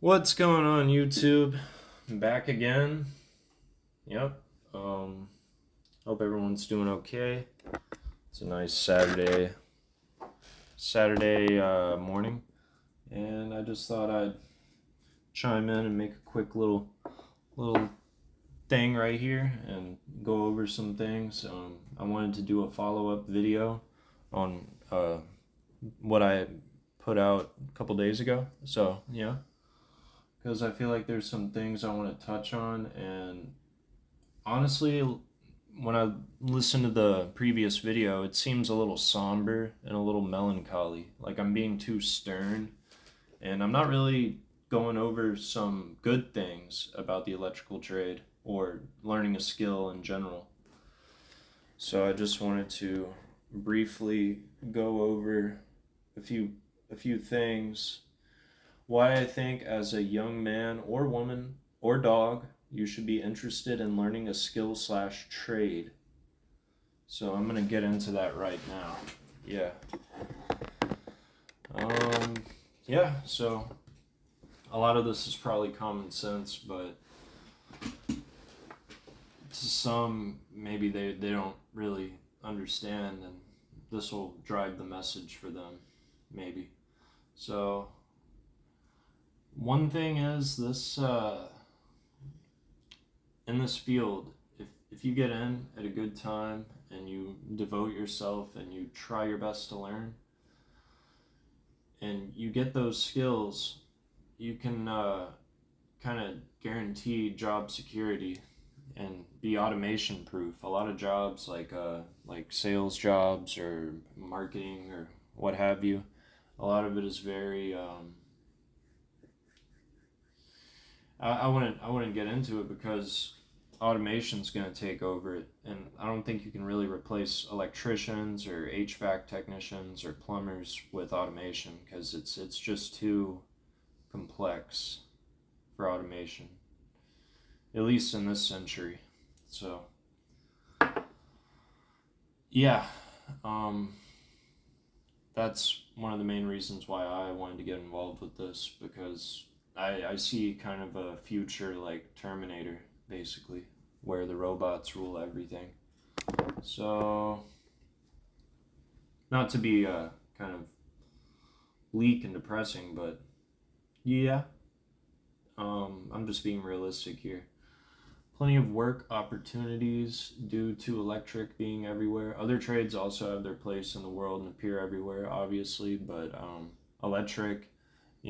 What's going on, YouTube? I'm back again. Yep. Hope everyone's doing okay. It's a nice Saturday morning, and I just thought I'd chime in and make a quick little thing right here and go over some things. I wanted to do a follow-up video on what I put out a couple days ago. So yeah, because I feel like there's some things I want to touch on, and honestly, when I listen to the previous video, it seems a little somber and a little melancholy. Like I'm being too stern, and I'm not really going over some good things about the electrical trade or learning a skill in general. So I just wanted to briefly go over a few things. Why I think as a young man or woman or dog, you should be interested in learning a skill slash trade. So I'm gonna get into that right now. Yeah. Um, yeah, so a lot of this is probably common sense, but to some, maybe they don't really understand, and this will drive the message for them, maybe. So, one thing is this in this field, if you get in at a good time and you devote yourself and you try your best to learn and you get those skills, you can kind of guarantee job security and be automation proof. A lot of jobs like sales jobs or marketing or what have you, a lot of it is very I wouldn't get into it because automation's going to take over it, and I don't think you can really replace electricians or HVAC technicians or plumbers with automation because it's just too complex for automation, at least in this century. So yeah, um, that's one of the main reasons why I wanted to get involved with this, because I see kind of a future like Terminator, basically, where the robots rule everything. So, not to be kind of bleak and depressing, but yeah, I'm just being realistic here. Plenty of work opportunities due to electric being everywhere. Other trades also have their place in the world and appear everywhere, obviously, but electric,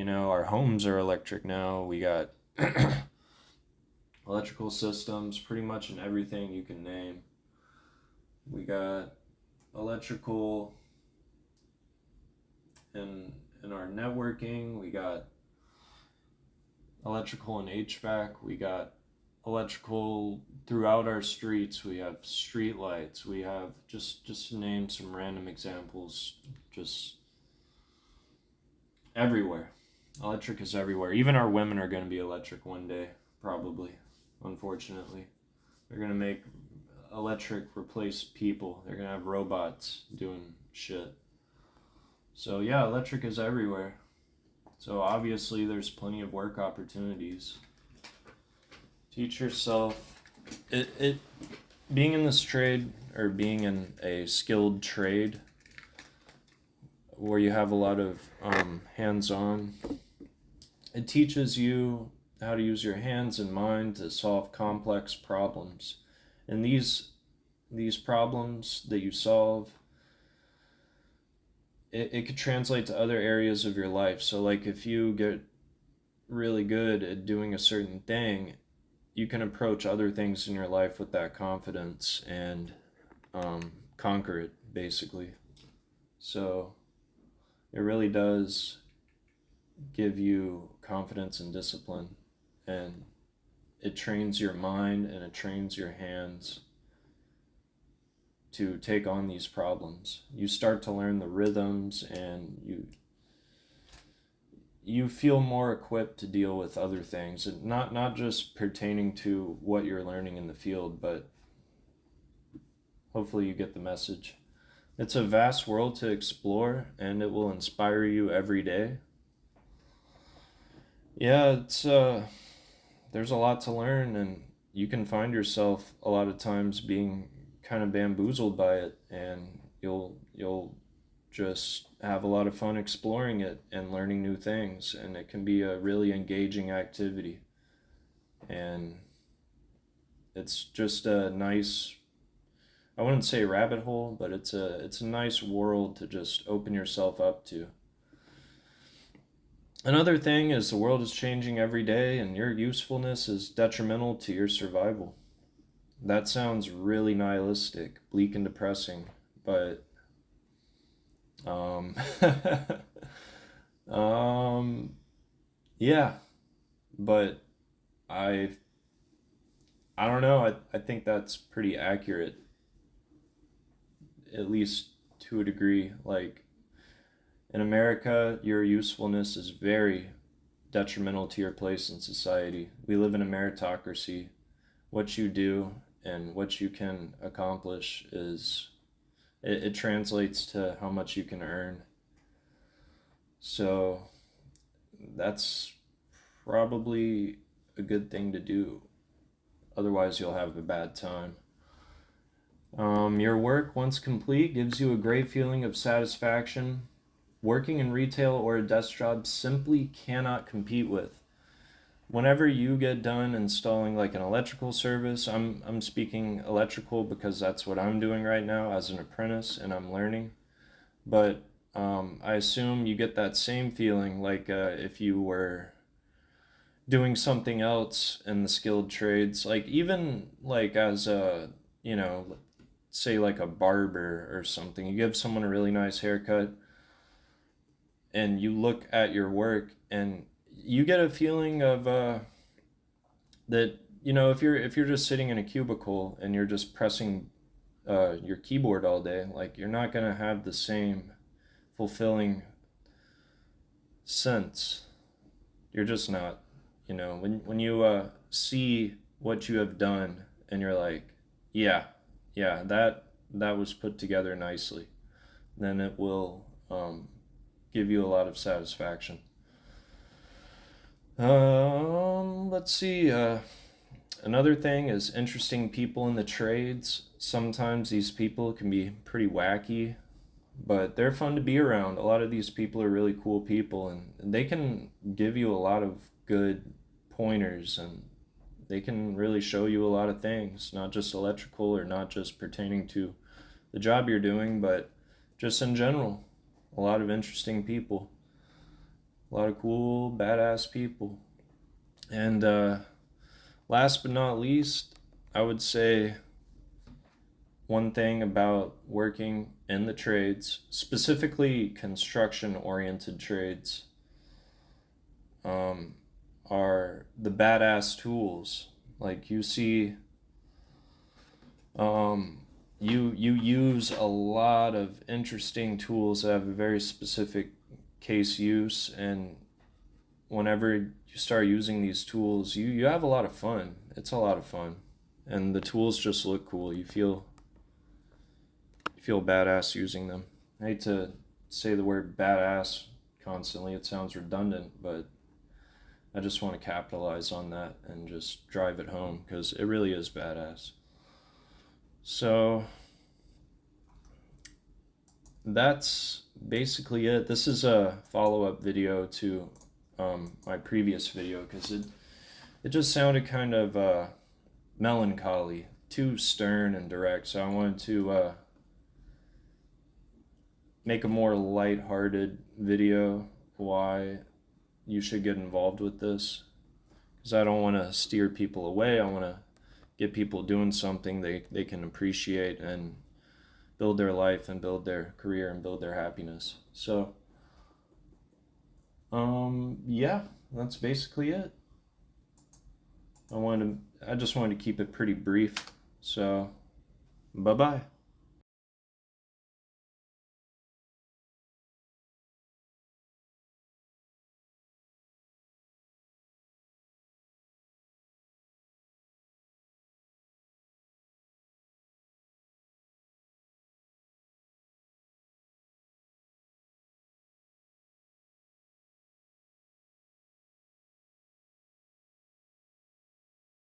our homes are electric now. We got electrical systems pretty much in everything you can name. We got electrical in our networking. We got electrical and HVAC. We got electrical throughout our streets. We have street lights. We have just to name some random examples, just everywhere. Electric is everywhere. Even our women are going to be electric one day, probably. Unfortunately, they're going to make electric replace people. They're going to have robots doing shit. So yeah, electric is everywhere. So obviously there's plenty of work opportunities. Teach yourself. It being in this trade, or being in a skilled trade where you have a lot of hands-on, it teaches you how to use your hands and mind to solve complex problems. And these problems that you solve, it could translate to other areas of your life. So like if you get really good at doing a certain thing, you can approach other things in your life with that confidence and conquer it, basically. So it really does give you confidence and discipline, and it trains your mind and it trains your hands to take on these problems. You start to learn the rhythms, and you feel more equipped to deal with other things, and not just pertaining to what you're learning in the field, but hopefully you get the message. It's a vast world to explore, and it will inspire you every day. Yeah, it's there's a lot to learn, and you can find yourself a lot of times being kind of bamboozled by it, and you'll just have a lot of fun exploring it and learning new things, and it can be a really engaging activity. And it's just a nice, I wouldn't say rabbit hole, but it's a nice world to just open yourself up to. Another thing is the world is changing every day, and your usefulness is detrimental to your survival. That sounds really nihilistic, bleak, and depressing, but um, um, yeah, but I I don't know. I think that's pretty accurate, at least to a degree. Like in America, your usefulness is very detrimental to your place in society. We live in a meritocracy. What you do and what you can accomplish is it translates to how much you can earn. So that's probably a good thing to do. Otherwise, you'll have a bad time. Your work, once complete, gives you a great feeling of satisfaction. Working in retail or a desk job simply cannot compete with. Whenever you get done installing like an electrical service, I'm speaking electrical because that's what I'm doing right now as an apprentice and I'm learning. But I assume you get that same feeling like if you were doing something else in the skilled trades, like even like as a, you know, say like a barber or something, you give someone a really nice haircut and you look at your work and you get a feeling of that, you know, if you're just sitting in a cubicle and you're just pressing your keyboard all day, like you're not gonna have the same fulfilling sense. You're just not. You know, when you see what you have done and you're like, yeah, yeah, that was put together nicely, then it will give you a lot of satisfaction. Let's see. Another thing is interesting people in the trades. Sometimes these people can be pretty wacky, but they're fun to be around. A lot of these people are really cool people, and they can give you a lot of good pointers, and they can really show you a lot of things, not just electrical or not just pertaining to the job you're doing, but just in general. A lot of interesting people, a lot of cool, badass people. And last but not least, I would say one thing about working in the trades, specifically construction oriented trades, um, are the badass tools. Like you see, you use a lot of interesting tools that have a very specific case use, and whenever you start using these tools, you have a lot of fun. It's a lot of fun, and the tools just look cool. You feel badass using them. I hate to say the word badass constantly. It sounds redundant, but I just want to capitalize on that and just drive it home because it really is badass. So that's basically it. This is a follow-up video to my previous video because it just sounded kind of melancholy, too stern and direct. So I wanted to make a more light-hearted video why you should get involved with this, because I don't want to steer people away. I want to get people doing something they can appreciate and build their life and build their career and build their happiness. So yeah, that's basically it. I just wanted to keep it pretty brief. So bye bye.